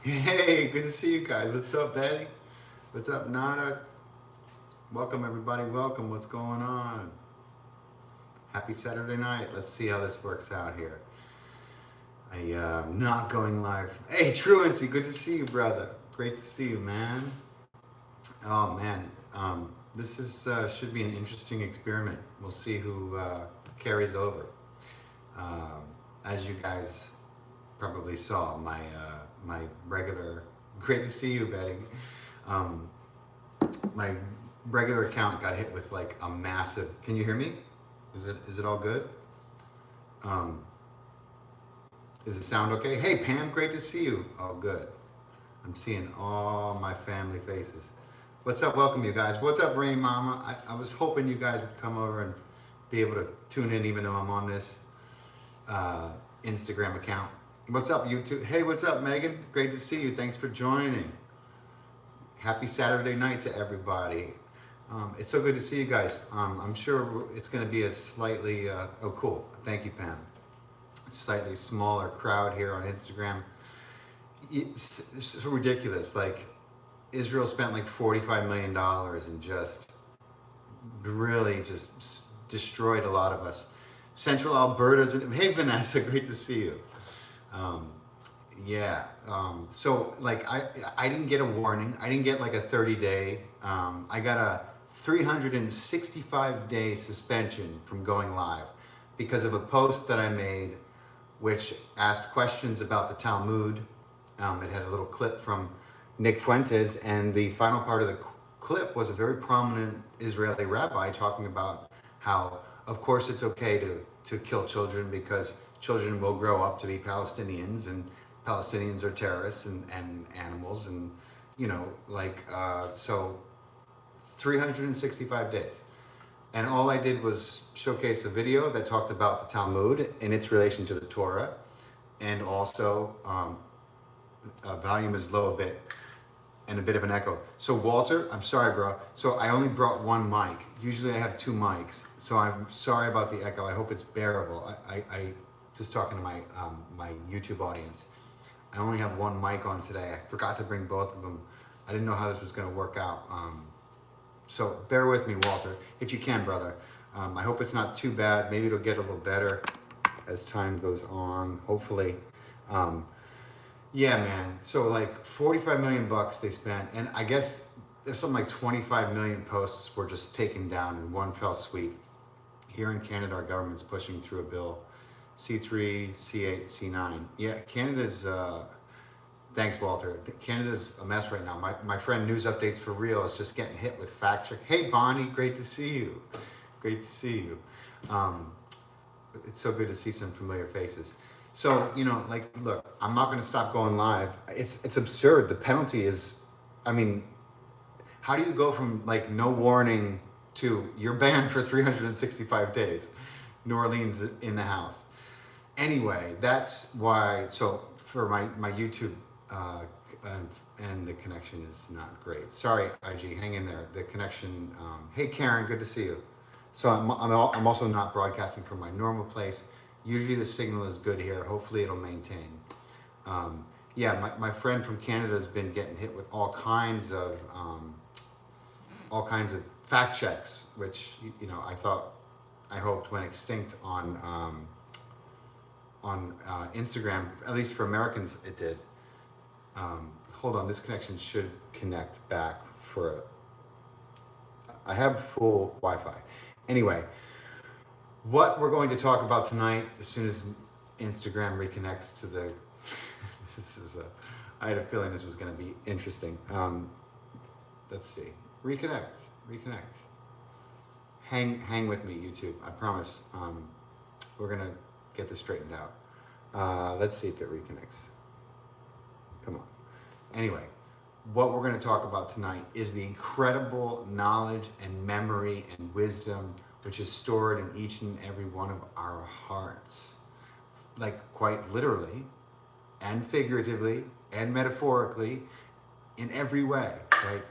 Hey, good to see you guys. What's up, Betty? What's up, Nada? Welcome, everybody. Welcome. What's going on? Happy Saturday night. Let's see how this works out here. I'm not going live. Hey, Truancy, good to see you, brother. Great to see you, man. Oh man, this is should be an interesting experiment. We'll see who carries over. Um, as you guys probably saw, my regular. Great to see you, Betty. Um, my regular account got hit with like a massive. Can you hear me? Is it all good? Um, Does it sound okay? Hey Pam, great to see you. Oh good. I'm seeing all my family faces. What's up? Welcome you guys. What's up, Rain Mama? I was hoping you guys would come over and be able to tune in even though I'm on this Instagram account. What's up, YouTube? Hey, what's up, Megan? Great to see you. Thanks for joining. Happy Saturday night to everybody. It's so good to see you guys. I'm sure it's going to be a slightly, oh, cool. Thank you, Pam. Slightly smaller crowd here on Instagram. It's so ridiculous. Like, Israel spent like $45 million and just really just destroyed a lot of us. Central Alberta's, hey, Vanessa, great to see you. Um, yeah. So like I didn't get a warning. I didn't get like a 30-day. I got a 365-day suspension from going live because of a post that I made, which asked questions about the Talmud. It had a little clip from Nick Fuentes, and the final part of the clip was a very prominent Israeli rabbi talking about how, of course, it's okay to kill children because children will grow up to be Palestinians, and Palestinians are terrorists and animals, and so 365 days. And all I did was showcase a video that talked about the Talmud and its relation to the Torah, and also volume is low a bit and a bit of an echo. So Walter, I'm sorry, bro. So I only brought one mic. Usually I have two mics. So I'm sorry about the echo. I hope it's bearable. I just talking to my YouTube audience. I only have one mic on today. I forgot to bring both of them. I didn't know how this was going to work out. So bear with me, Walter, if you can, brother. I hope it's not too bad. Maybe it'll get a little better as time goes on, hopefully. Um, yeah, man. So like 45 million bucks they spent, and I guess there's something like 25 million posts were just taken down in one fell sweep. Here in Canada, our government's pushing through a bill, C3, C8, C9. Yeah, Canada's. Thanks, Walter. Canada's a mess right now. My friend News Updates for Real is just getting hit with fact check. Hey, Bonnie, great to see you. Great to see you. Um, it's so good to see some familiar faces. So, like, look, I'm not going to stop going live. It's absurd. The penalty is, I mean, how do you go from like no warning to you're banned for 365 days? New Orleans in the house. Anyway, that's why. So for my YouTube, uh, and the connection is not great. Sorry, IG, hang in there. The connection. Hey, Karen, good to see you. So I'm also not broadcasting from my normal place. Usually the signal is good here. Hopefully it'll maintain. Um, yeah, my friend from Canada has been getting hit with all kinds of fact checks, which I hoped went extinct on Instagram. At least for Americans, it did. Hold on, this connection should connect back for. I have full Wi-Fi. Anyway, what we're going to talk about tonight, as soon as Instagram reconnects to the, I had a feeling this was going to be interesting. Let's see, reconnect. Hang with me, YouTube. I promise. We're gonna get this straightened out. Let's see if it reconnects. Come on. Anyway, what we're going to talk about tonight is the incredible knowledge and memory and wisdom which is stored in each and every one of our hearts. Like quite literally and figuratively and metaphorically in every way, right?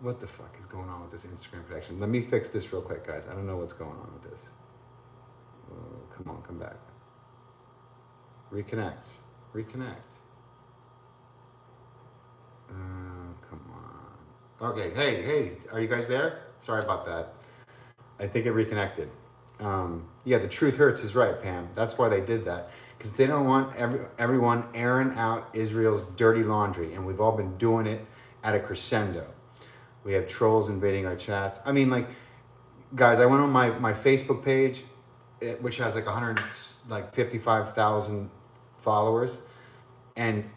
What the fuck is going on with this Instagram connection? Let me fix this real quick, guys. I don't know what's going on with this. Oh, come on, come back. Reconnect. Okay, hey, are you guys there? Sorry about that. I think it reconnected. Yeah, the truth hurts is right, Pam. That's why they did that. Because they don't want everyone airing out Israel's dirty laundry. And we've all been doing it at a crescendo. We have trolls invading our chats. I mean, like, guys, I went on my Facebook page, which has like 155,000 followers. And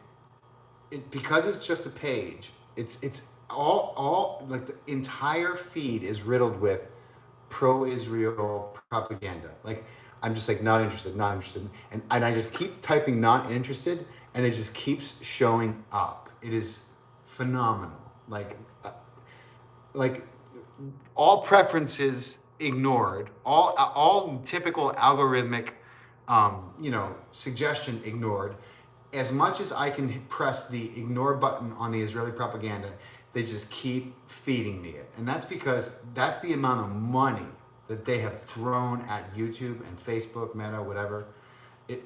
because it's just a page, it's all like the entire feed is riddled with pro-Israel propaganda. Like, I'm just like not interested, not interested, and I just keep typing not interested, and it just keeps showing up. It is phenomenal. Like all preferences ignored, all typical algorithmic, suggestion ignored. As much as I can press the ignore button on the Israeli propaganda, they just keep feeding me it. And that's because that's the amount of money that they have thrown at YouTube and Facebook, Meta, whatever.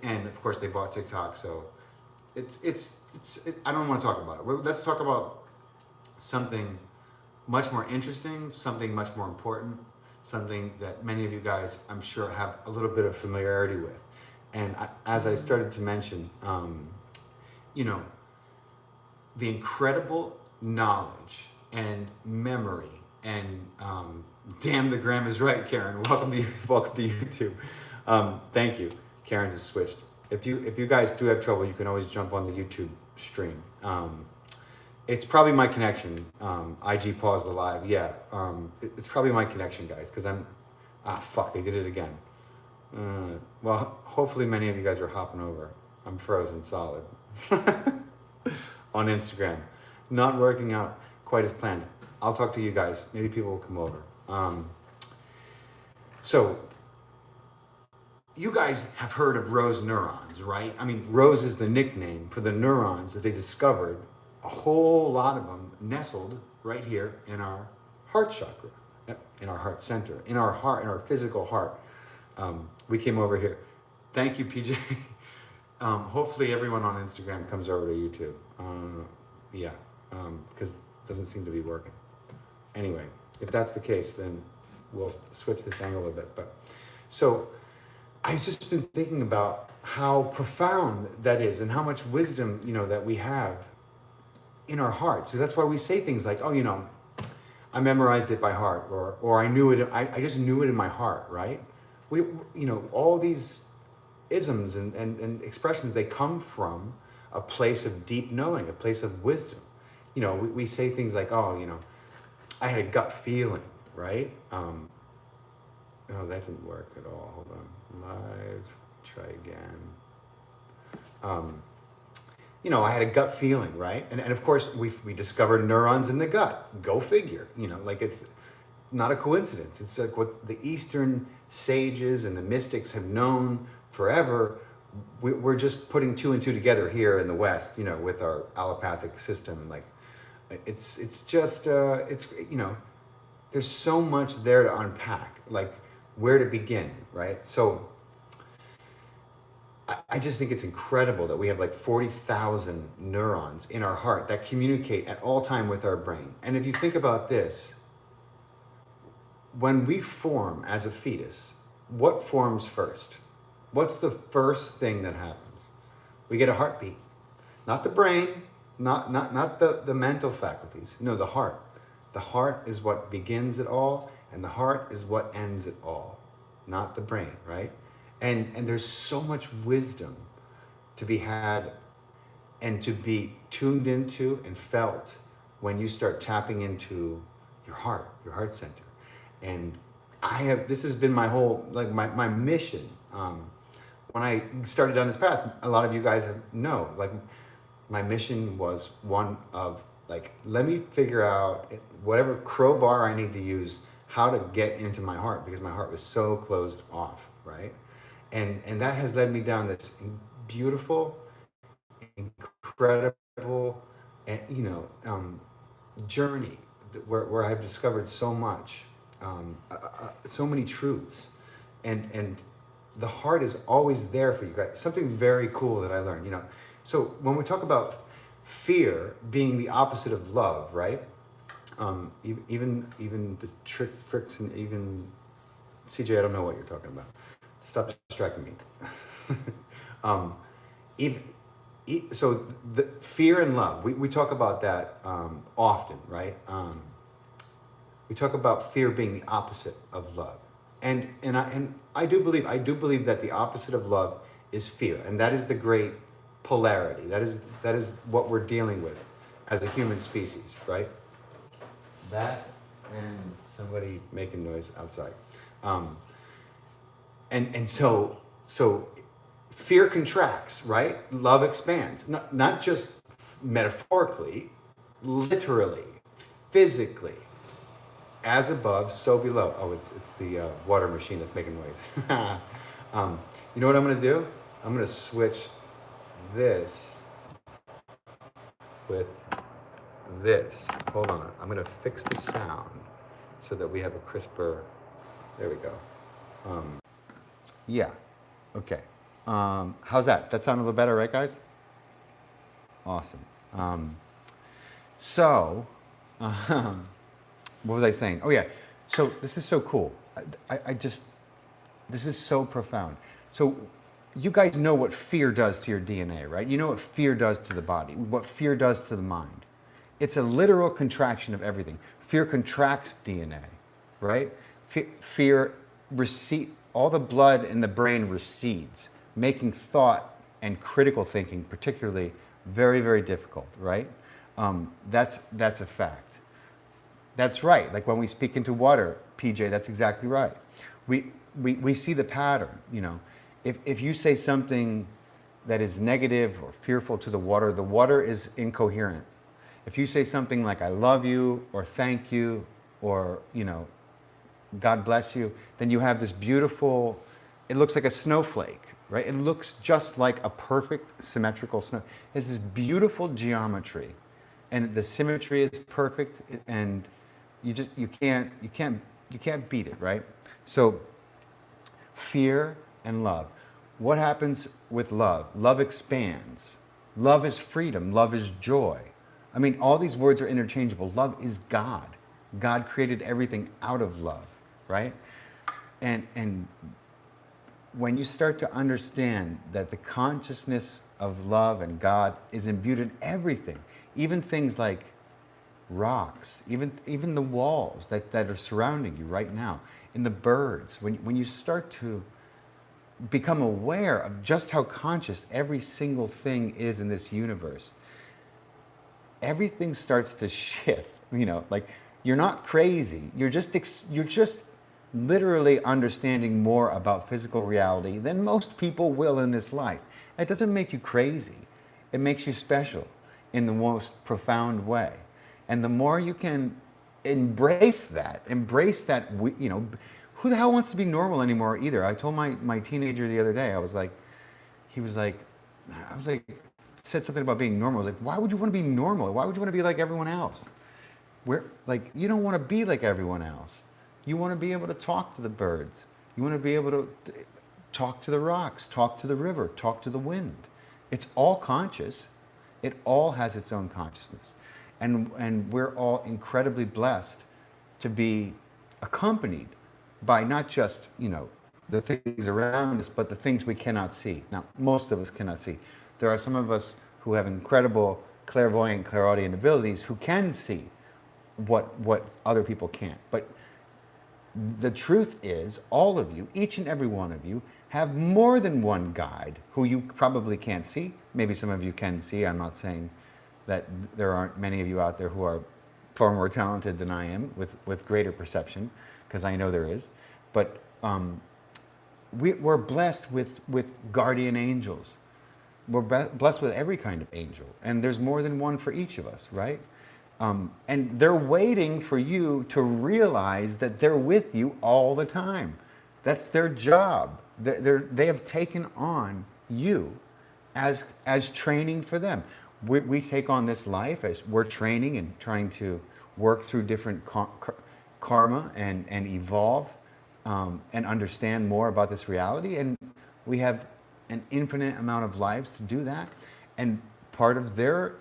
And of course they bought TikTok. So I don't want to talk about it. Let's talk about something much more interesting, something much more important, something that many of you guys, I'm sure, have a little bit of familiarity with. And as I started to mention, the incredible knowledge and memory and damn, the gram is right, Karen. Welcome to YouTube. Thank you. Karen just switched. If you guys do have trouble, you can always jump on the YouTube stream. It's probably my connection. IG paused the live. Yeah, it's probably my connection, guys, because fuck, they did it again. Well, hopefully many of you guys are hopping over. I'm frozen solid on Instagram. Not working out quite as planned. I'll talk to you guys. Maybe people will come over. So you guys have heard of Rose neurons, right? I mean, Rose is the nickname for the neurons that they discovered, a whole lot of them nestled right here in our heart chakra, in our heart center, in our heart, in our physical heart. We came over here. Thank you, PJ. Hopefully everyone on Instagram comes over to YouTube. Because it doesn't seem to be working. Anyway, if that's the case, then we'll switch this angle a bit. But so I've just been thinking about how profound that is and how much wisdom, that we have in our hearts. So that's why we say things like, I memorized it by heart, or I knew it, I just knew it in my heart, right? We, all these isms and expressions, they come from a place of deep knowing, a place of wisdom. We say things like, I had a gut feeling, right? Oh, that didn't work at all. Hold on. Live, try again. I had a gut feeling, right? And of course, we discovered neurons in the gut. Go figure. It's not a coincidence. It's like what the Eastern sages and the mystics have known forever. We're just putting two and two together here in the West, with our allopathic system. Like, it's just, there's so much there to unpack, like where to begin, right? So I just think it's incredible that we have like 40,000 neurons in our heart that communicate at all time with our brain. And if you think about this, when we form as a fetus, what forms first? What's the first thing that happens? We get a heartbeat. Not the brain, not the mental faculties. No, the heart. The heart is what begins it all, and the heart is what ends it all, not the brain, right? And there's so much wisdom to be had and to be tuned into and felt when you start tapping into your heart center. And this has been my whole, my mission. When I started down this path, a lot of you guys know, my mission was one of, let me figure out whatever crowbar I need to use, how to get into my heart, because my heart was so closed off, right? And that has led me down this beautiful, incredible, journey where I've discovered so much, so many truths, and the heart is always there for you guys. Something very cool that I learned, So when we talk about fear being the opposite of love, right? Even the tricks and even CJ, I don't know what you're talking about. Stop distracting me. even, so the fear and love, we talk about that often, right? We talk about fear being the opposite of love, and I do believe that the opposite of love is fear, and that is the great polarity. That is what we're dealing with as a human species, right? That and somebody making noise outside. And so fear contracts, right? Love expands. Not just metaphorically, literally, physically. As above, so below. Oh, it's the water machine that's making noise. You know what I'm gonna do? I'm gonna switch this with this. Hold on. I'm gonna fix the sound so that we have a crisper. There we go. Yeah. Okay. How's that? That sound a little better, right, guys? Awesome. So, what was I saying? Oh yeah. So this is so cool. This is so profound. So you guys know what fear does to your DNA, right? You know what fear does to the body, what fear does to the mind. It's a literal contraction of everything. Fear contracts DNA, right? Fear all the blood in the brain recedes, making thought and critical thinking particularly very, very difficult, right? That's a fact. That's right. Like when we speak into water, PJ, that's exactly right. We see the pattern, you know. If you say something that is negative or fearful to the water is incoherent. If you say something like I love you or thank you or, you know, God bless you, then you have this beautiful, it looks like a snowflake, right? It looks just like a perfect symmetrical snow. It's this beautiful geometry and the symmetry is perfect and you can't beat it, right? So fear and love. What happens with love? Love expands. Love is freedom. Love is joy. I mean, all these words are interchangeable. Love is God. God created everything out of love, right? And when you start to understand that the consciousness of love and God is imbued in everything, even things like rocks, even the walls that are surrounding you right now, in the birds, when you start to become aware of just how conscious every single thing is in this universe, everything starts to shift. You know, like you're not crazy. You're just literally understanding more about physical reality than most people will in this life. It doesn't make you crazy. It makes you special in the most profound way. And the more you can embrace that, you know, who the hell wants to be normal anymore either? I told my teenager the other day, I was like, said something about being normal. I was like, why would you want to be normal? Why would you want to be like everyone else? You don't want to be like everyone else. You want to be able to talk to the birds. You want to be able to talk to the rocks, talk to the river, talk to the wind. It's all conscious. It all has its own consciousness. And we're all incredibly blessed to be accompanied by not just, you know, the things around us, but the things we cannot see. Now, most of us cannot see. There are some of us who have incredible clairvoyant, clairaudient abilities who can see what other people can't. But the truth is, all of you, each and every one of you, have more than one guide who you probably can't see. Maybe some of you can see. I'm not saying that there aren't many of you out there who are far more talented than I am with greater perception, because I know there is. But we're blessed with guardian angels. We're blessed with every kind of angel. And there's more than one for each of us, right? And they're waiting for you to realize that they're with you all the time. That's their job. They have taken on you as training for them. We take on this life as we're training and trying to work through different karma and evolve and understand more about this reality. And we have an infinite amount of lives to do that. And part of their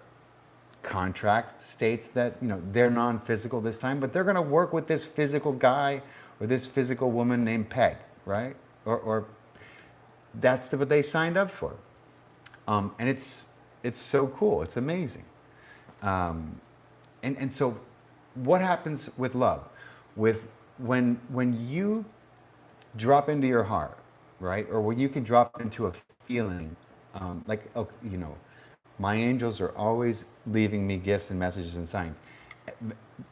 contract states that, you know, they're non-physical this time, but they're going to work with this physical guy or this physical woman named Peg, right? Or that's what they signed up for. And it's so cool. It's amazing. And so what happens with love? With when you drop into your heart, right? Or when you can drop into a feeling, like, oh, you know, my angels are always leaving me gifts and messages and signs.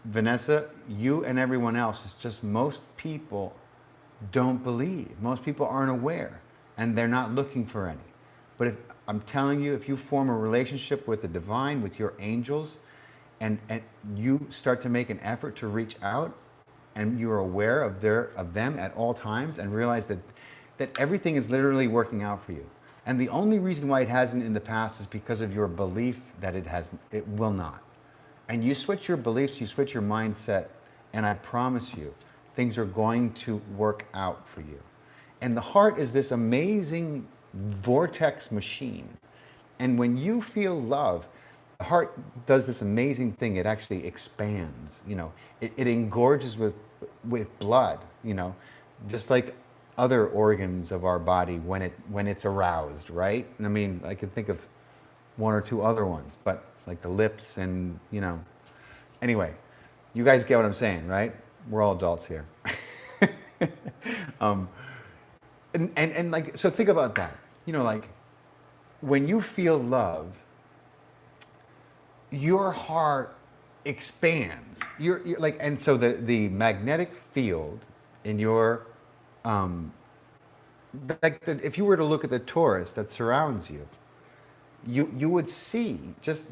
Vanessa, you and everyone else, it's just most people don't believe. Most people aren't aware, and they're not looking for any. But if, I'm telling you, if you form a relationship with the divine, with your angels, and you start to make an effort to reach out, and you're aware of them at all times, and realize that everything is literally working out for you. And the only reason why it hasn't in the past is because of your belief that it will not. And you switch your beliefs, you switch your mindset, and I promise you, things are going to work out for you. And the heart is this amazing vortex machine. And when you feel love, the heart does this amazing thing. It actually expands, you know, it engorges with blood, you know, just like other organs of our body when it's aroused, right? I mean, I can think of one or two other ones, but like the lips and, you know, anyway, you guys get what I'm saying, right? We're all adults here. And like, so think about that, you know, like when you feel love, your heart expands. You're like, and so the magnetic field in your, if you were to look at the torus that surrounds you, you would see just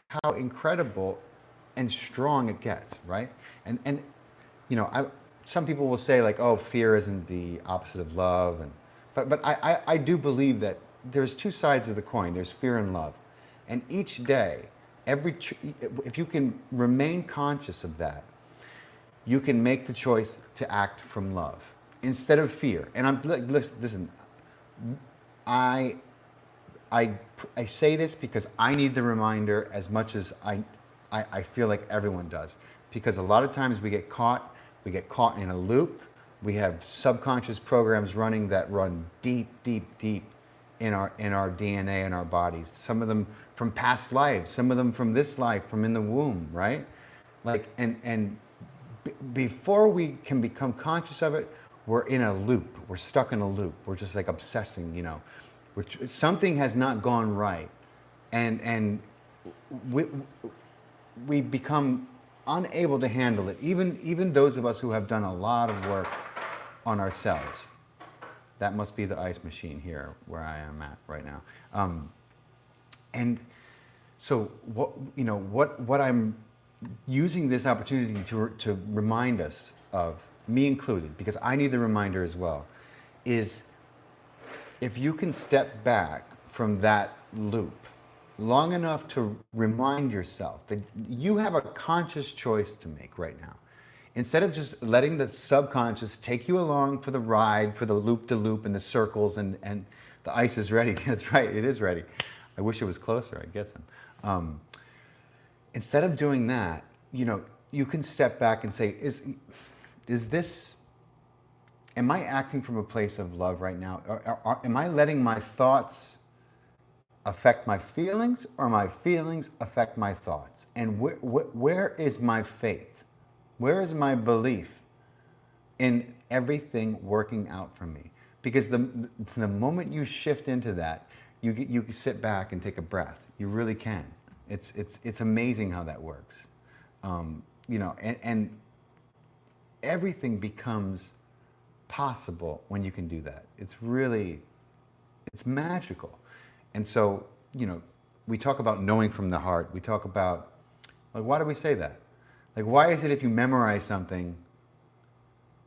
how incredible and strong it gets, right? And you know, some people will say like, oh, fear isn't the opposite of love, but I do believe that there's two sides of the coin. There's fear and love, and each day, if you can remain conscious of that, you can make the choice to act from love instead of fear. And I'm listen, I say this because I need the reminder as much as I feel like everyone does, because a lot of times we get caught in a loop. We have subconscious programs running that run deep in our DNA and our bodies. Some of them from past lives, some of them from this life, from in the womb, right? Like, and before we can become conscious of it, we're in a loop. We're stuck in a loop. We're just like obsessing, you know. Something has not gone right, and we become unable to handle it. Even those of us who have done a lot of work on ourselves. That must be the ice machine here where I am at right now. And so what I'm using this opportunity to remind us of, me included, because I need the reminder as well, is if you can step back from that loop long enough to remind yourself that you have a conscious choice to make right now. Instead of just letting the subconscious take you along for the ride, for the loop-de-loop and the circles, and the ice is ready. That's right, it is ready. I wish it was closer, I'd get some. Instead of doing that, you know, you can step back and say, is this, am I acting from a place of love right now? Or am I letting my thoughts affect my feelings, or my feelings affect my thoughts? And where is my faith? Where is my belief in everything working out for me? Because the moment you shift into that, you can sit back and take a breath. You really can. It's amazing how that works. You know, and everything becomes possible when you can do that. It's magical. And so, you know, we talk about knowing from the heart. We talk about, like, why do we say that? Like, why is it if you memorize something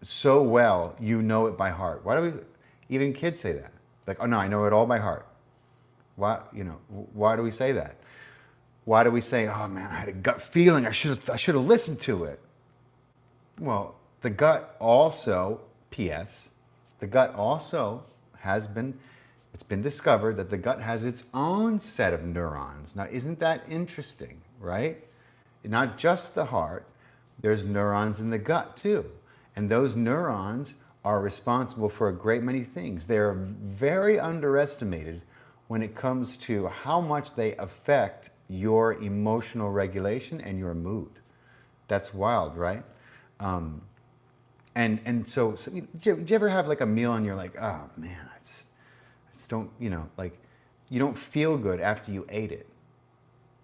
so well, you know it by heart? Why do even kids say that? Like, oh no, I know it all by heart. Why, you know, why do we say that? Why do we say, oh man, I had a gut feeling, I should have listened to it? Well, the gut also, P.S., the gut also has been it's been discovered that the gut has its own set of neurons. Now, isn't that interesting, right? Not just the heart, there's neurons in the gut too. And those neurons are responsible for a great many things. They're very underestimated when it comes to how much they affect your emotional regulation and your mood. That's wild, right? So do you ever have like a meal and you're like, oh man, I just don't, like you don't feel good after you ate it.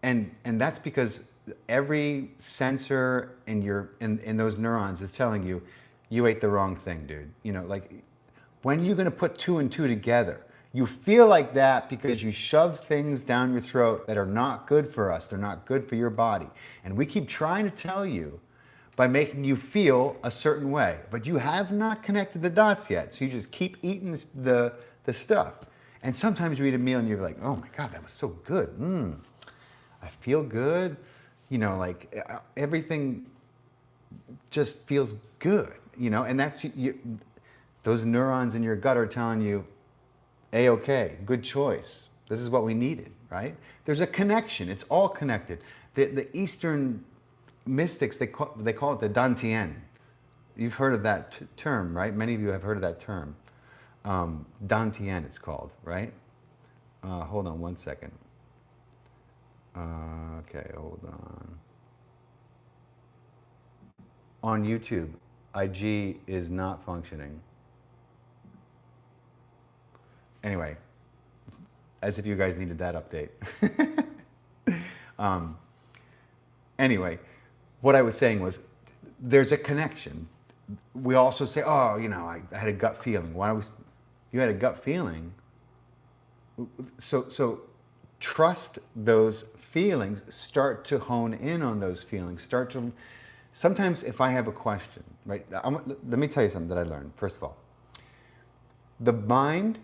And that's because every sensor in those neurons is telling you, you ate the wrong thing, dude. Like when are you going to put two and two together? You feel like that because you shove things down your throat that are not good for us. They're not good for your body. And we keep trying to tell you by making you feel a certain way, but you have not connected the dots yet. So you just keep eating the stuff. And sometimes you eat a meal and you're like, oh my God, that was so good. I feel good. Like everything just feels good, and that's those neurons in your gut are telling you, A-okay, good choice. This is what we needed, right? There's a connection. It's all connected. The Eastern mystics, they call it the Dantian. You've heard of that term, right? Many of you have heard of that term. Dantian, it's called, right? Hold on one second. Okay, hold on. On YouTube, IG is not functioning. Anyway, as if you guys needed that update. Anyway, what I was saying was, there's a connection. We also say, oh, I had a gut feeling. You had a gut feeling? So trust those feelings, start to hone in on those feelings, sometimes if I have a question, right, let me tell you something that I learned. First of all, the mind,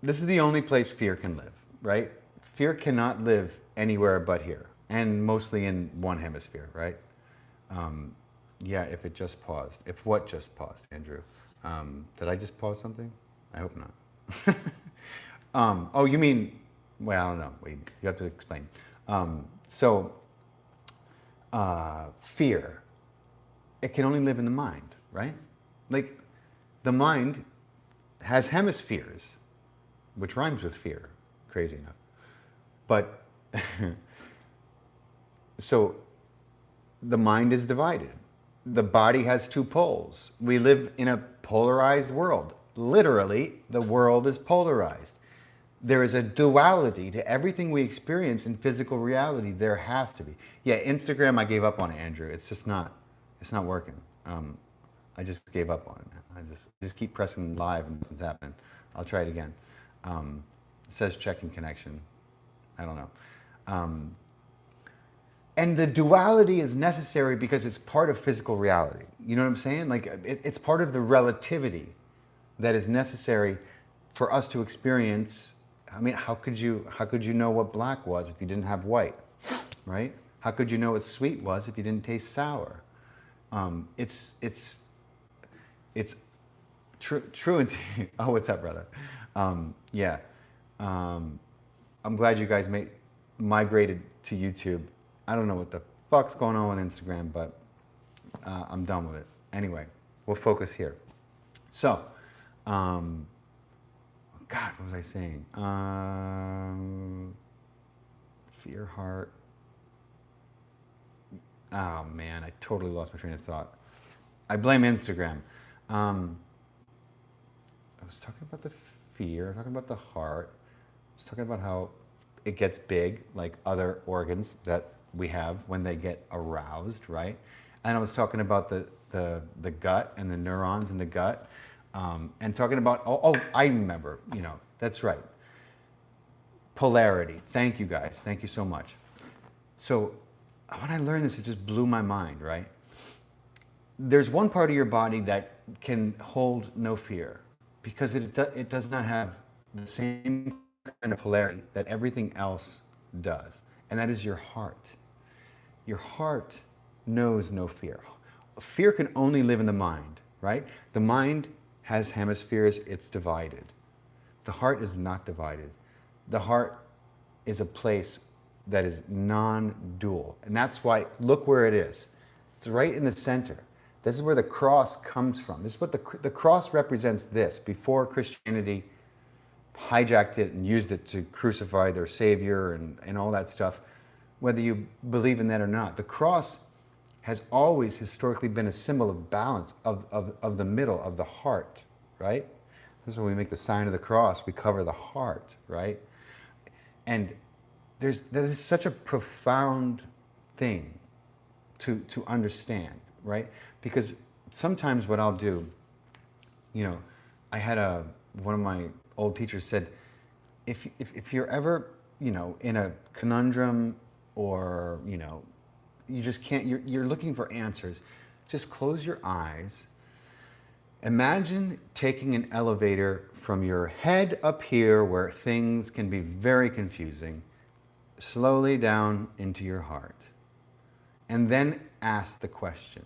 this is the only place fear can live, right? Fear cannot live anywhere but here, and mostly in one hemisphere, right? Yeah, if it just paused. If what just paused, Andrew? Did I just pause something? I hope not. Oh, you mean, well, I don't know. Wait, you have to explain. Fear, it can only live in the mind, right? Like, the mind has hemispheres, which rhymes with fear, crazy enough. But, so, the mind is divided. The body has two poles. We live in a polarized world. Literally, the world is polarized. There is a duality to everything we experience in physical reality. There has to be. Yeah, Instagram, I gave up on it, Andrew. It's not working. I just gave up on it. I just keep pressing live and nothing's happening. I'll try it again. It says checking connection. I don't know. And the duality is necessary because it's part of physical reality. You know what I'm saying? Like, it's part of the relativity that is necessary for us to experience. I mean, how could you know what black was if you didn't have white, right? How could you know what sweet was if you didn't taste sour? It's truancy. Oh, what's up, brother? Yeah. I'm glad you guys migrated to YouTube. I don't know what the fuck's going on with Instagram, but I'm done with it. Anyway, we'll focus here. So, God, what was I saying? Fear, heart. Oh man, I totally lost my train of thought. I blame Instagram. I was talking about the fear, talking about the heart. I was talking about how it gets big, like other organs that we have when they get aroused, right? And I was talking about the gut and the neurons in the gut, and talking about, I remember, that's right. Polarity. Thank you guys. Thank you so much. So when I learned this, it just blew my mind, right? There's one part of your body that can hold no fear because it does not have the same kind of polarity that everything else does, and that is your heart. Your heart knows no fear. Fear can only live in the mind, right? The mind has hemispheres, it's divided. The heart is not divided. The heart is a place that is non-dual. And that's why, look where it is. It's right in the center. This is where the cross comes from. This is what the cross represents this. Before Christianity hijacked it and used it to crucify their Savior and all that stuff, whether you believe in that or not, the cross has always historically been a symbol of balance, of the middle, of the heart, right? This is when we make the sign of the cross, we cover the heart, right? And that is such a profound thing to understand, right? Because sometimes what I'll do, you know, I had one of my old teachers said, if you're ever, you know, in a conundrum or, you know, you just can't, you're looking for answers, just close your eyes. Imagine taking an elevator from your head up here where things can be very confusing, slowly down into your heart. And then ask the question.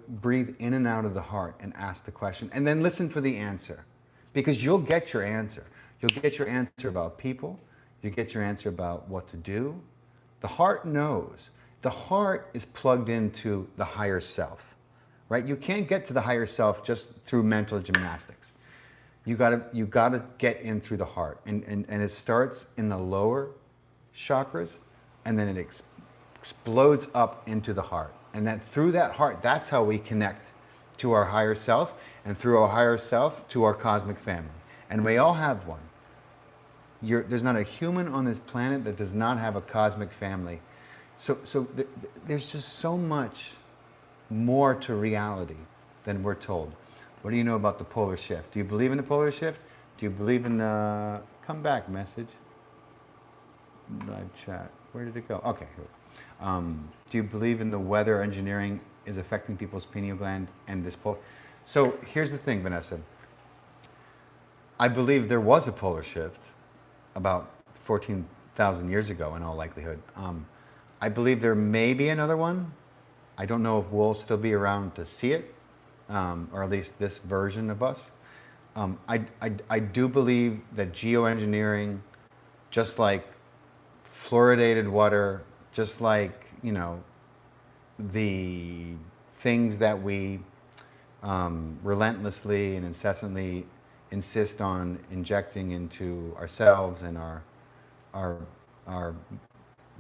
Breathe in and out of the heart and ask the question. And then listen for the answer. Because you'll get your answer. You'll get your answer about people. You'll get your answer about what to do. The heart knows. The heart is plugged into the higher self, right? You can't get to the higher self just through mental gymnastics. You gotta get in through the heart. And it starts in the lower chakras, and then it explodes up into the heart. And that through that heart, that's how we connect to our higher self, and through our higher self to our cosmic family. And we all have one. There's not a human on this planet that does not have a cosmic family. So there's just so much more to reality than we're told. What do you know about the polar shift? Do you believe in the polar shift? Do you believe in the come back message? Live chat. Where did it go? Okay. Do you believe in the weather engineering is affecting people's pineal gland and this pole? So here's the thing, Vanessa. I believe there was a polar shift about 14,000 years ago in all likelihood. I believe there may be another one. I don't know if we'll still be around to see it, or at least this version of us. I do believe that geoengineering, just like fluoridated water, just like, you know, the things that we relentlessly and incessantly insist on injecting into ourselves and our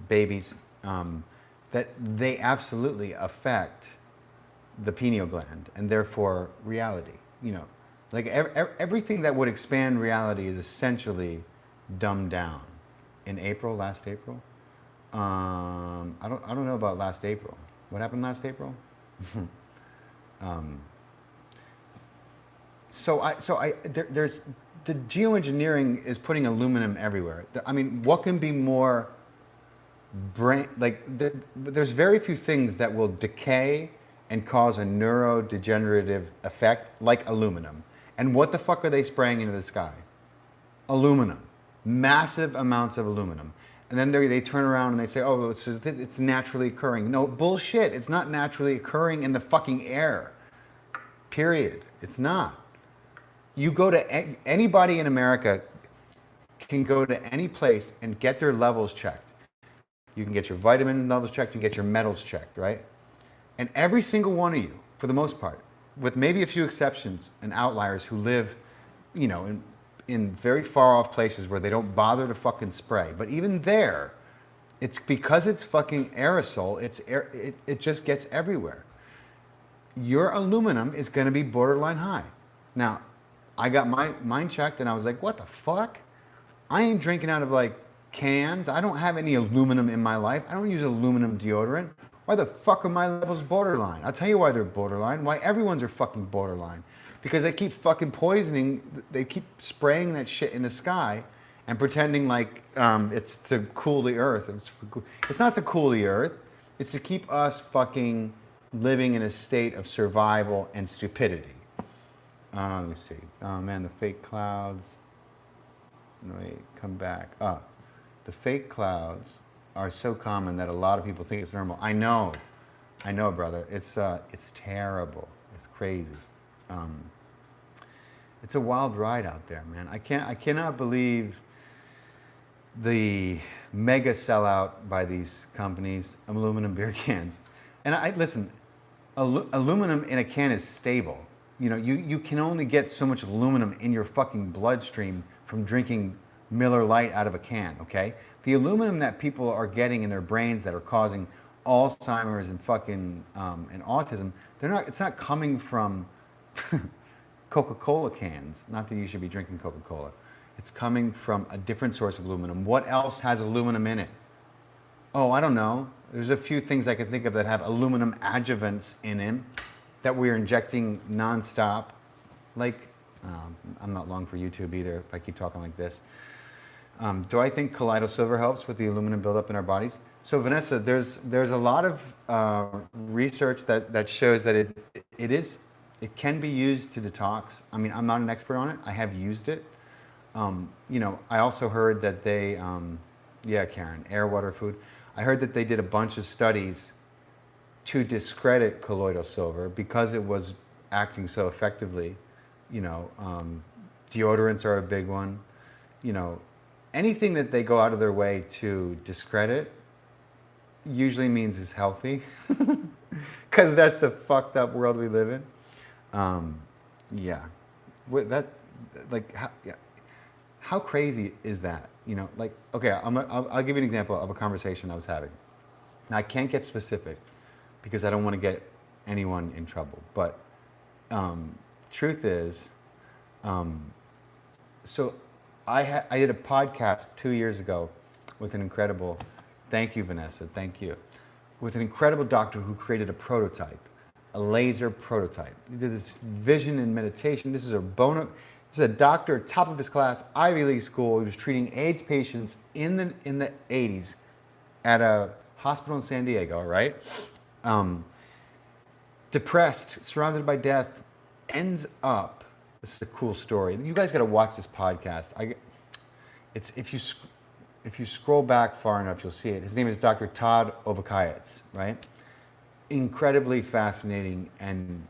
babies, that they absolutely affect the pineal gland and therefore reality. You know, like everything that would expand reality is essentially dumbed down. In April, last April, I don't know about last April. What happened last April? There's the geoengineering is putting aluminum everywhere. I mean, what can be more there's very few things that will decay and cause a neurodegenerative effect like aluminum. And what the fuck are they spraying into the sky? Aluminum. Massive amounts of aluminum. And then they turn around and they say, oh, it's naturally occurring. No, bullshit. It's not naturally occurring in the fucking air. Period. It's not. You go to anybody in America can go to any place and get their levels checked. You can get your vitamin levels checked, you can get your metals checked, right? And every single one of you, for the most part, with maybe a few exceptions and outliers who live, you know, in very far off places where they don't bother to fucking spray. But even there, it's because it's fucking aerosol, it just gets everywhere. Your aluminum is gonna be borderline high. Now, I got mine checked and I was like, what the fuck? I ain't drinking out of like cans. I don't have any aluminum in my life. I don't use aluminum deodorant. Why the fuck are my levels borderline? I'll tell you why they're borderline. Why everyone's are fucking borderline. Because they keep fucking poisoning, they keep spraying that shit in the sky and pretending like it's to cool the earth. It's not to cool the earth. It's to keep us fucking living in a state of survival and stupidity. Let me see. Oh man, the fake clouds. No, wait, come back. The fake clouds are so common that a lot of people think it's normal. I know, brother. It's terrible. It's crazy. It's a wild ride out there, man. I cannot believe the mega sellout by these companies of aluminum beer cans. And listen, aluminum in a can is stable. You know, you can only get so much aluminum in your fucking bloodstream from drinking Miller Lite out of a can, okay? The aluminum that people are getting in their brains that are causing Alzheimer's and fucking and autism, it's not coming from Coca-Cola cans. Not that you should be drinking Coca-Cola. It's coming from a different source of aluminum. What else has aluminum in it? Oh, I don't know. There's a few things I can think of that have aluminum adjuvants in them that we're injecting nonstop. Like, I'm not long for YouTube either if I keep talking like this. Do I think colloidal silver helps with the aluminum buildup in our bodies? So Vanessa, there's a lot of research that shows that it can be used to detox. I mean, I'm not an expert on it. I have used it. You know, I also heard that they, yeah, Karen, air, water, food. I heard that they did a bunch of studies to discredit colloidal silver because it was acting so effectively. You know, deodorants are a big one. You know, anything that they go out of their way to discredit usually means it's healthy, because that's the fucked up world we live in. Yeah, that, like, how crazy is that? You know, like, okay, I'll give you an example of a conversation I was having. Now, I can't get specific because I don't want to get anyone in trouble, but truth is, so I did a podcast 2 years ago with an incredible, thank you, Vanessa, thank you, with an incredible doctor who created a prototype, a laser prototype. He did this vision and meditation. This is a doctor, top of his class, Ivy League school. He was treating AIDS patients in the 80s at a hospital in San Diego, right? Depressed, surrounded by death, ends up, this is a cool story. You guys got to watch this podcast. If you scroll back far enough, you'll see it. His name is Dr. Todd Obakayetz, right? Incredibly fascinating and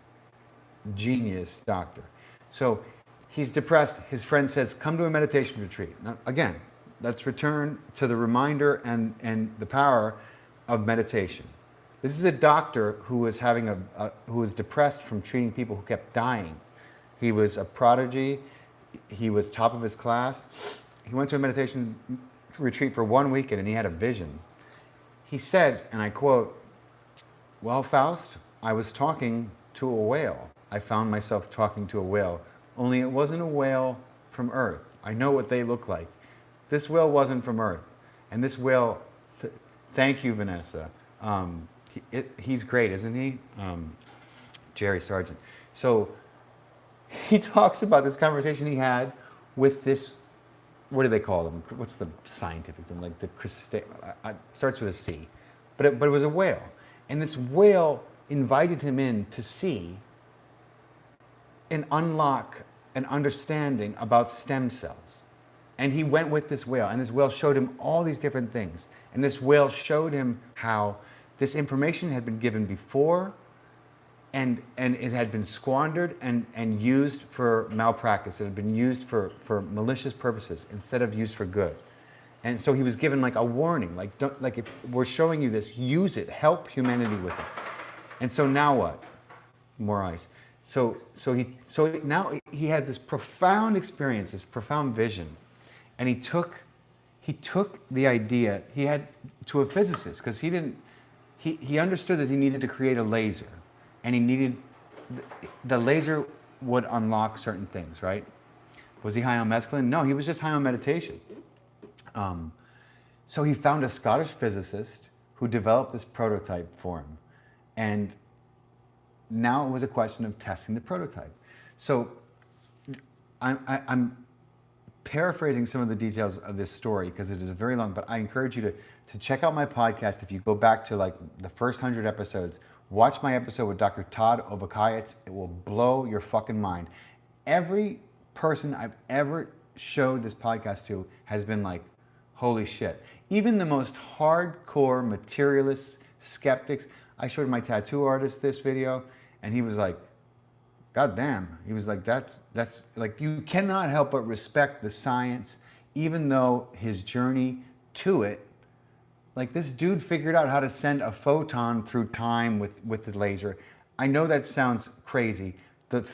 genius doctor. So he's depressed. His friend says, come to a meditation retreat. Now, again, let's return to the reminder and the power of meditation. This is a doctor who was who was depressed from treating people who kept dying. He was a prodigy. He was top of his class. He went to a meditation retreat for 1 weekend and he had a vision. He said, and I quote, well, Faust, I was talking to a whale. I found myself talking to a whale, only it wasn't a whale from Earth. I know what they look like. This whale wasn't from Earth. And this whale, thank you, Vanessa. He's great, isn't he? Jerry Sargent. So he talks about this conversation he had with this, what do they call them? What's the scientific term? Like the starts with a C. But it was a whale. And this whale invited him in to see and unlock an understanding about stem cells. And he went with this whale, and this whale showed him all these different things. And this whale showed him how this information had been given before, and it had been squandered and used for malpractice. It had been used for malicious purposes instead of used for good. And so he was given like a warning, like, don't, like, if we're showing you this, use it, help humanity with it. And so now what? More ice. So now he had this profound experience, this profound vision, and he took the idea he had to a physicist, because he understood that he needed to create a laser, and he needed the laser would unlock certain things, right? Was he high on mescaline? No, he was just high on meditation. So he found a Scottish physicist who developed this prototype for him, and now it was a question of testing the prototype. So I'm paraphrasing some of the details of this story because it is very long, but I encourage you to check out my podcast. If you go back to like the first 100 episodes, watch my episode with Dr. Todd Obakayetz. It will blow your fucking mind. Every person I've ever showed this podcast to has been like, holy shit. Even the most hardcore materialist skeptics. I showed my tattoo artist this video, and he was like, God damn. He was like, that's like, you cannot help but respect the science, even though his journey to it, like this dude figured out how to send a photon through time with the laser. I know that sounds crazy. The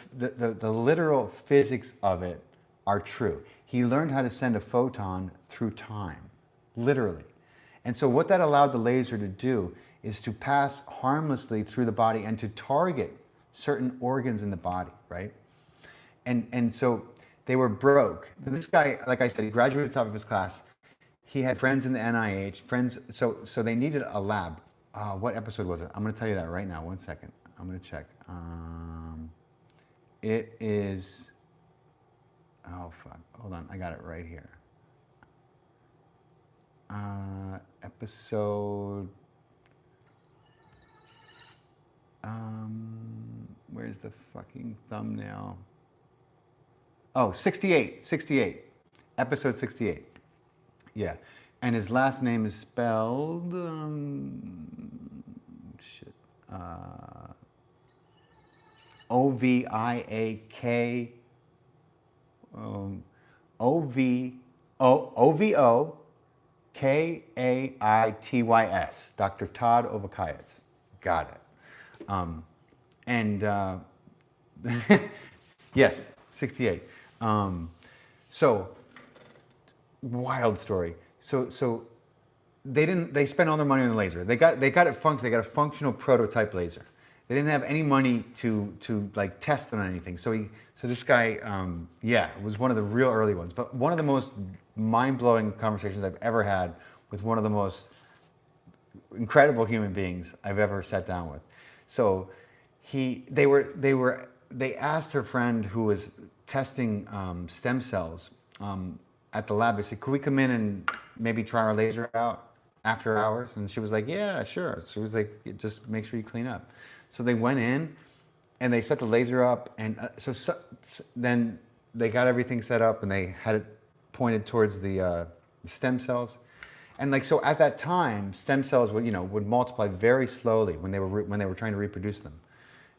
literal physics of it are true. He learned how to send a photon through time, literally. And so what that allowed the laser to do is to pass harmlessly through the body and to target certain organs in the body, right? And so they were broke. This guy, like I said, he graduated top of his class. He had friends in the NIH, friends. So they needed a lab. What episode was it? I'm going to tell you that right now. 1 second. I'm going to check. It is. Oh fuck! Hold on. I got it right here. Episode. Where's the fucking thumbnail? Oh, 68. 68. Episode 68. Yeah. And his last name is spelled Oviak Ovokaitys. Dr. Todd Ovokaitys. Got it. And yes, 68. So wild story. So they spent all their money on the laser. They got it they got a functional prototype laser. They didn't have any money to like test on anything. So this guy, it was one of the real early ones, but one of the most mind-blowing conversations I've ever had with one of the most incredible human beings I've ever sat down with. So they asked her friend who was testing stem cells at the lab. They said, "Could we come in and maybe try our laser out after hours?" And she was like, "Yeah, sure." She was like, "Just make sure you clean up." So they went in and they set the laser up, and then they got everything set up and they had it pointed towards the stem cells. And like, so at that time, stem cells would multiply very slowly when they were trying to reproduce them.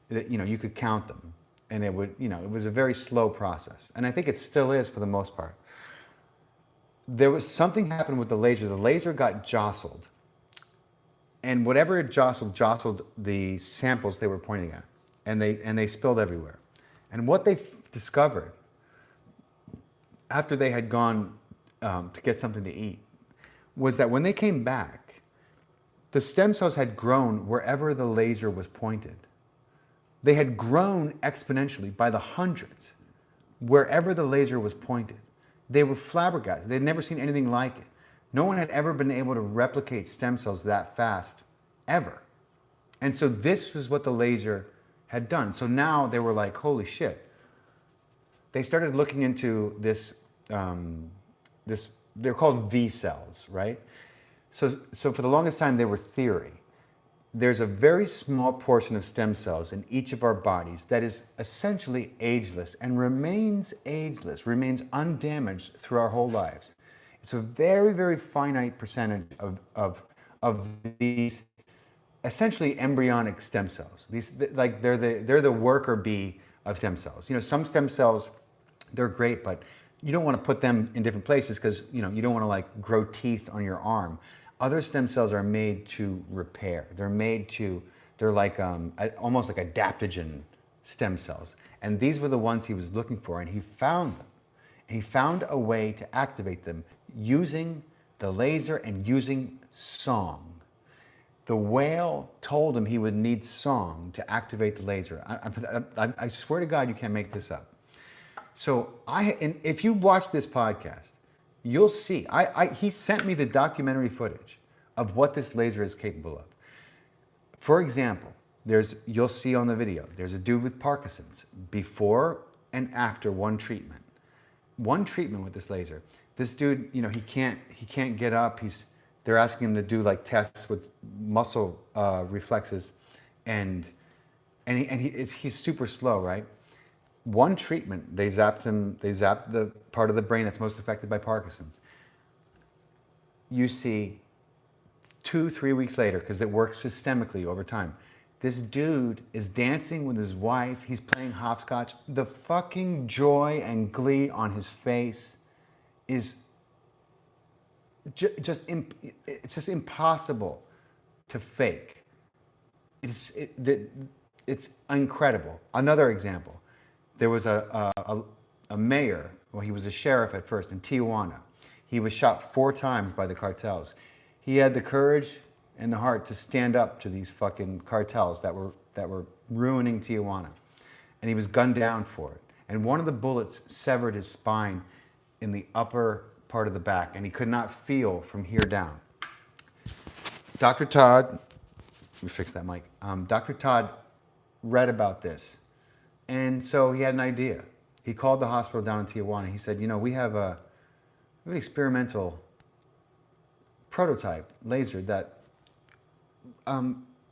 You could count them, and it was a very slow process. And I think it still is for the most part. There was something happened with the laser. The laser got jostled, and whatever it jostled the samples they were pointing at, and they spilled everywhere. And what they discovered after they had gone to get something to eat was that when they came back, the stem cells had grown wherever the laser was pointed. They had grown exponentially by the hundreds wherever the laser was pointed. They were flabbergasted. They'd never seen anything like it. No one had ever been able to replicate stem cells that fast, ever. And so this was what the laser had done. So now they were like, holy shit. They started looking into this, they're called V cells, right? So for the longest time, they were theory. There's a very small portion of stem cells in each of our bodies that is essentially ageless and remains ageless, remains undamaged through our whole lives. It's a very, very finite percentage of these essentially embryonic stem cells. These, like, they're the worker bee of stem cells. Some stem cells, they're great, but you don't want to put them in different places because you don't want to like grow teeth on your arm. Other stem cells are made to repair. They're like almost like adaptogen stem cells. And these were the ones he was looking for, and he found them. And he found a way to activate them using the laser and using song. The whale told him he would need song to activate the laser. I swear to God, you can't make this up. So if you watch this podcast, you'll see. He sent me the documentary footage of what this laser is capable of. For example, you'll see on the video, there's a dude with Parkinson's before and after one treatment. One treatment with this laser. This dude, he can't get up. They're asking him to do like tests with muscle reflexes, and he's super slow, right? One treatment, they zapped the part of the brain that's most affected by Parkinson's. You see 2-3 weeks later, because it works systemically over time, This dude is dancing with his wife. He's playing hopscotch. The fucking joy and glee on his face is it's just impossible to fake. It's incredible. Another example, there was a mayor, well, he was a sheriff at first in Tijuana. He was shot 4 times by the cartels. He had the courage and the heart to stand up to these fucking cartels that were ruining Tijuana. And he was gunned down for it. And one of the bullets severed his spine in the upper part of the back, and he could not feel from here down. Dr. Todd, let me fix that mic. Dr. Todd read about this, and so he had an idea. He called the hospital down in Tijuana. He said, we have an experimental prototype laser that,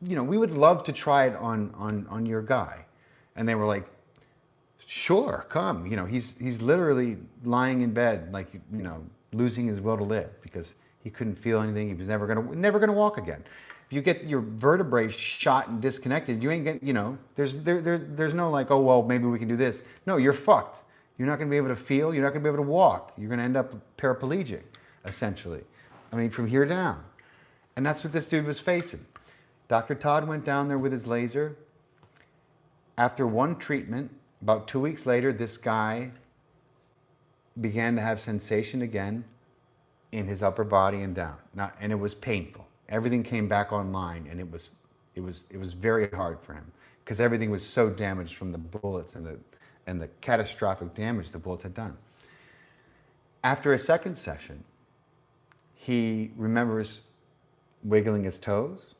we would love to try it on your guy. And they were like, sure, come. He's literally lying in bed, like, losing his will to live because he couldn't feel anything. He was never gonna walk again. If you get your vertebrae shot and disconnected, you ain't getting, there's no like, oh, well, maybe we can do this. No, you're fucked. You're not gonna be able to feel. You're not gonna be able to walk. You're gonna end up paraplegic, essentially. I mean, from here down. And that's what this dude was facing. Dr. Todd went down there with his laser. After one treatment, about 2 weeks later, this guy began to have sensation again in his upper body and down. And it was painful. Everything came back online, and it was very hard for him because everything was so damaged from the bullets and the catastrophic damage the bullets had done. After a second session, he remembers wiggling his toes.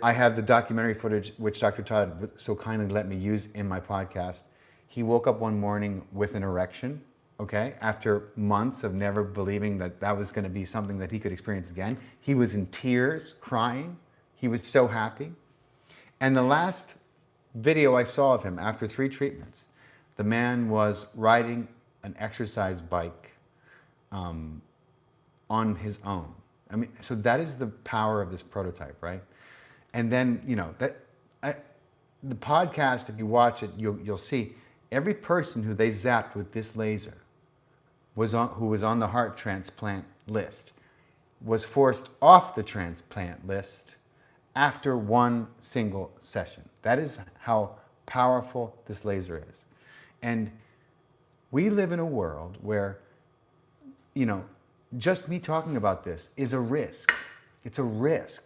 I have the documentary footage, which Dr. Todd so kindly let me use in my podcast. He woke up one morning with an erection, okay? After months of never believing that was going to be something that he could experience again. He was in tears, crying. He was so happy. And the last video I saw of him after 3 treatments, the man was riding an exercise bike on his own. I mean, so that is the power of this prototype, right? And then, the podcast, if you watch it, you'll see every person who they zapped with this laser who was on the heart transplant list was forced off the transplant list after one single session. That is how powerful this laser is. And we live in a world where, just me talking about this is a risk. It's a risk.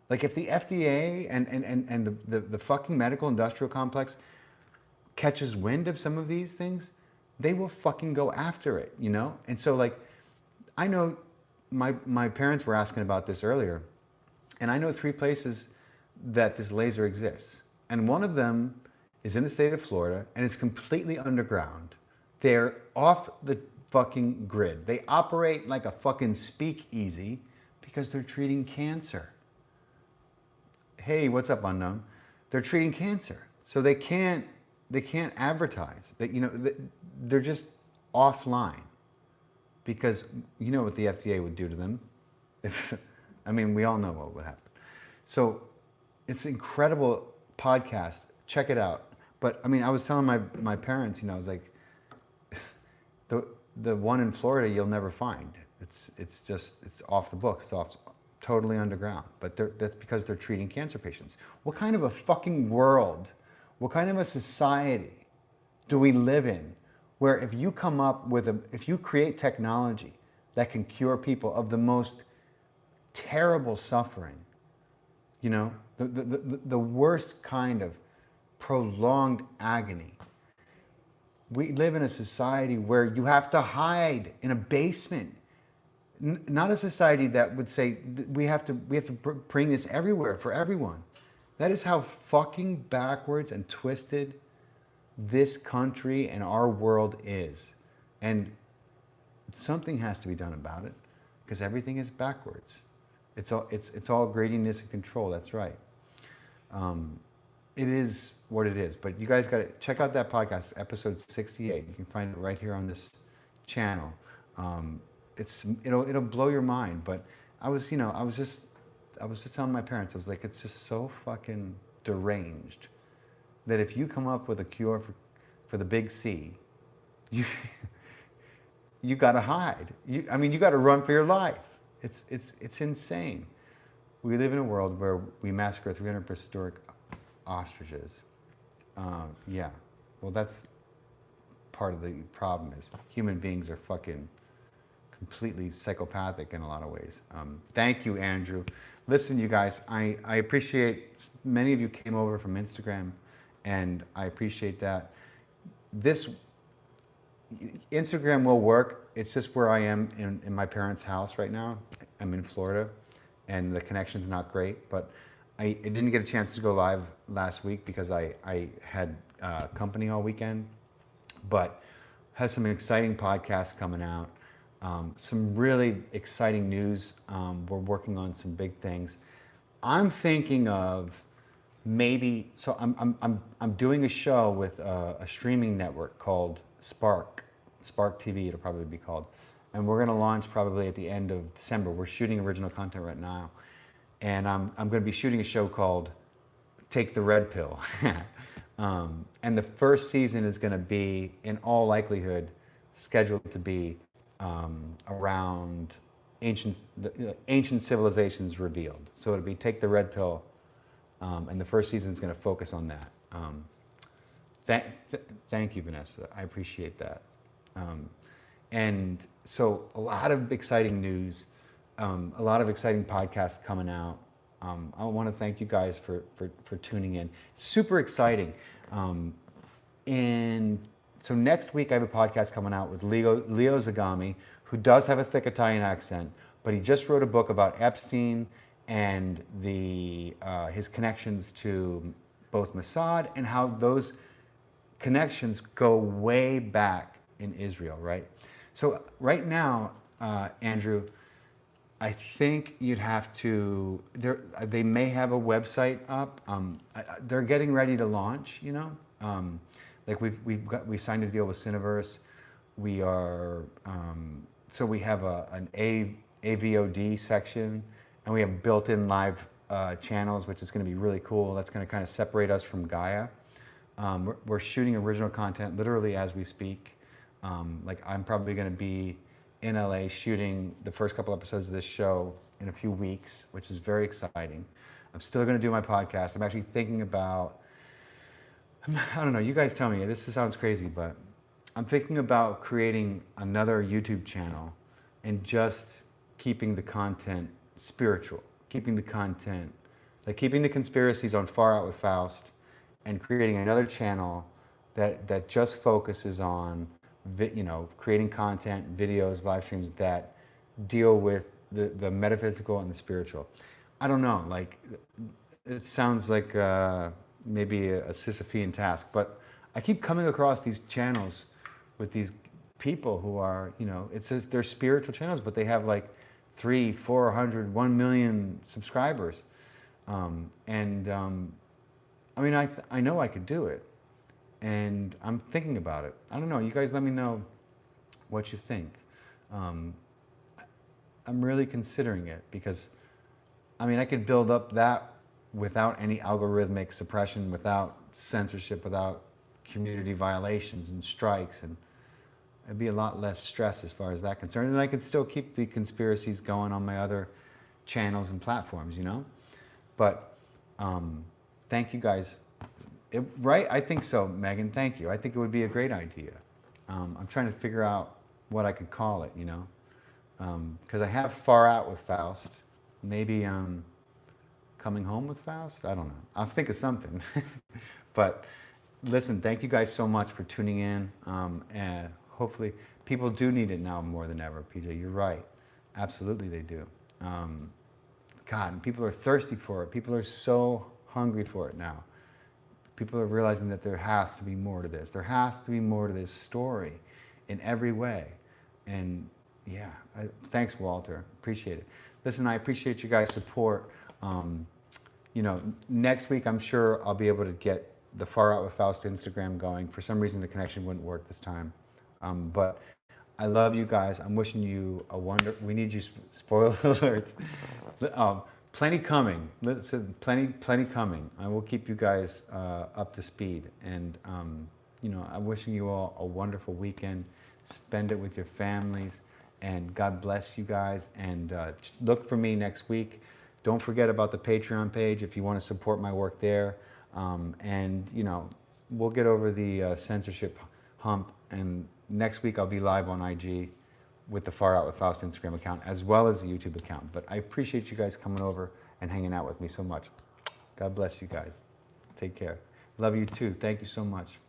Like if the FDA and the fucking medical industrial complex catches wind of some of these things, they will fucking go after it, And so like, I know my parents were asking about this earlier, and I know 3 places that this laser exists. And one of them is in the state of Florida, and it's completely underground. They're off the fucking grid. They operate like a fucking speakeasy because they're treating cancer. Hey, what's up, unknown? They're treating cancer, so they can't advertise. They're just offline because you know what the FDA would do to them. We all know what would happen. So it's an incredible podcast. Check it out. But I was telling my parents, I was like, the one in Florida you'll never find. It's off the books. It's totally underground. But that's because they're treating cancer patients. What kind of a fucking world, what kind of a society do we live in where if you create technology that can cure people of the most terrible suffering, the worst kind of prolonged agony. We live in a society where you have to hide in a basement. Not a society that would say we have to bring this everywhere for everyone. That is how fucking backwards and twisted this country and our world is. And something has to be done about it because everything is backwards. It's all greediness and control. That's right. It is what it is. But you guys got to check out that podcast, episode 68. You can find it right here on this channel. It'll blow your mind. But I was just I was just telling my parents, I was like, it's just so fucking deranged that if you come up with a cure for the big C, you you got to hide. I mean, you got to run for your life. It's insane. We live in a world where we massacre 300 prehistoric ostriches. Yeah, well, that's part of the problem is human beings are fucking completely psychopathic in a lot of ways. Thank you, Andrew. Listen, you guys, I appreciate many of you came over from Instagram, and I appreciate that. This Instagram will work. It's just where I am in my parents' house right now. I'm in Florida, and the connection's not great, but I didn't get a chance to go live last week because I had company all weekend, but have some exciting podcasts coming out. Some really exciting news. We're working on some big things. I'm thinking of maybe, so I'm doing a show with a streaming network called Spark TV, it'll probably be called. And we're gonna launch probably at the end of December. We're shooting original content right now. And I'm gonna be shooting a show called Take the Red Pill. And the first season is gonna be, in all likelihood, scheduled to be around ancient civilizations revealed. So it'll be Take the Red Pill, and the first season is going to focus on that. Thank you, Vanessa. I appreciate that. And so a lot of exciting news, a lot of exciting podcasts coming out. I want to thank you guys for tuning in. Super exciting. So next week I have a podcast coming out with Leo Zagami, who does have a thick Italian accent, but he just wrote a book about Epstein and his connections to both Mossad and how those connections go way back in Israel, right? So right now, Andrew, I think you'd have to, they may have a website up. They're getting ready to launch, you know? Like we signed a deal with Cineverse. We are, so we have an AVOD section, and we have built-in live channels, which is going to be really cool. That's going to kind of separate us from Gaia. We're shooting original content literally as we speak. Like I'm probably going to be in LA shooting the first couple episodes of this show in a few weeks, which is very exciting. I'm still going to do my podcast. I'm actually thinking about, I don't know, you guys tell me, this sounds crazy, but I'm thinking about creating another YouTube channel and just keeping the content spiritual, keeping the content, like keeping the conspiracies on Far Out with Faust, and creating another channel that just focuses on, you know, creating content, videos, live streams that deal with the metaphysical and the spiritual. I don't know, like, it sounds like maybe a Sisyphean task, but I keep coming across these channels with these people who are, you know, it says they're spiritual channels, but they have like 300, 400, 1 million subscribers. I mean, I know I could do it, and I'm thinking about it. I don't know, you guys let me know what you think. I'm really considering it because, I mean, I could build up that without any algorithmic suppression, without censorship, without community violations and strikes, and it'd be a lot less stress as far as that concerned. And I could still keep the conspiracies going on my other channels and platforms, you know? But thank you guys. Right? I think so, Megan. Thank you. I think it would be a great idea. I'm trying to figure out what I could call it, you know? Because I have Far Out with Faust. Maybe Coming Home with Faust? I don't know. I'll think of something. But listen, thank you guys so much for tuning in. And hopefully, people do need it now more than ever, PJ. You're right. Absolutely, they do. God, people are thirsty for it. People are so hungry for it now. People are realizing that there has to be more to this. There has to be more to this story in every way. And yeah, thanks, Walter. Appreciate it. Listen, I appreciate you guys' support. You know, next week, I'm sure I'll be able to get the Far Out with Faust Instagram going. For some reason, the connection wouldn't work this time. But I love you guys. I'm wishing you a we need you, spoiler alerts. plenty coming. Listen, plenty coming. I will keep you guys up to speed. And you know, I'm wishing you all a wonderful weekend. Spend it with your families, and God bless you guys. And look for me next week. Don't forget about the Patreon page if you want to support my work there. And you know, we'll get over the censorship hump. And next week I'll be live on IG with the Far Out with Faust Instagram account, as well as the YouTube account. But I appreciate you guys coming over and hanging out with me so much. God bless you guys. Take care. Love you too. Thank you so much.